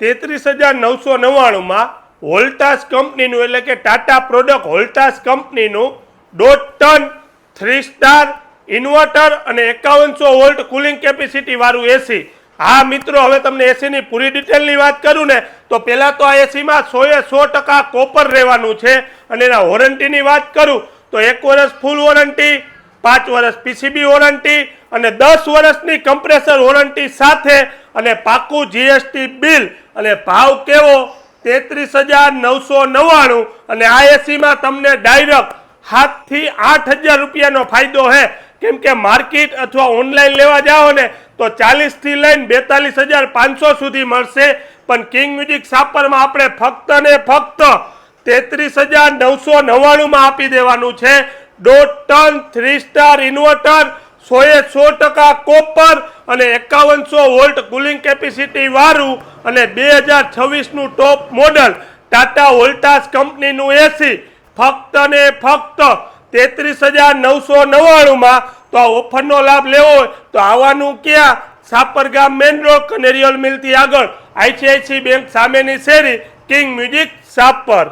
33,999 વોલ્ટાસ કંપનીનું એટલે કે ટાટા પ્રોડક્ટ વોલ્ટાસ કંપનીનું 1.5 ટન 3 સ્ટાર ઇન્વર્ટર અને 5100 વોલ્ટ કુલિંગ કેપેસિટી વાળું એસી. હા મિત્રો, હવે તમને એસીની પૂરી ડિટેલની વાત કરું ને તો પહેલાં તો આ એસીમાં 100% કોપર રહેવાનું છે. અને એના વોરંટીની વાત કરું તો 1 વર્ષ ફૂલ વોરંટી, 5 વર્ષ પીસીબી વોરંટી અને 10 વર્ષની કમ્પ્રેસર વોરંટી સાથે અને પાકું જીએસટી બિલ. અને ભાવ કેવો? 33,999. અને આ એસીમાં તમને ડાયરેક્ટ 7 થી 8,000 રૂપિયાનો ફાયદો છે. કેમ કે માર્કેટ અથવા ઓનલાઈન લેવા જાઓ ને તો 40 થી લઈને 42,500 સુધી મળશે. પણ કિંગ મ્યુઝિક સાપરમાં આપણે ફક્ત ને ફક્ત 33,999 આપી દેવાનું છે. 1.5 ટન 3 સ્ટાર ઇન્વર્ટર, 100% કોપર અને 5100 વોલ્ટ કુલિંગ કેપેસિટી વાળું અને 2026નું ટોપ મોડલ ટાટા વોલ્ટાસ કંપનીનું એસી ફક્ત ને ફક્ત 33,999. તો આ ઓફરનો લાભ લેવો હોય તો આવવાનું ક્યાં? સાપરગામ મેન રોડ, કનેરિયલ મિલથી આગળ, ICICI બેંક સામેની શેરી, કિંગ મ્યુઝિક સાપર.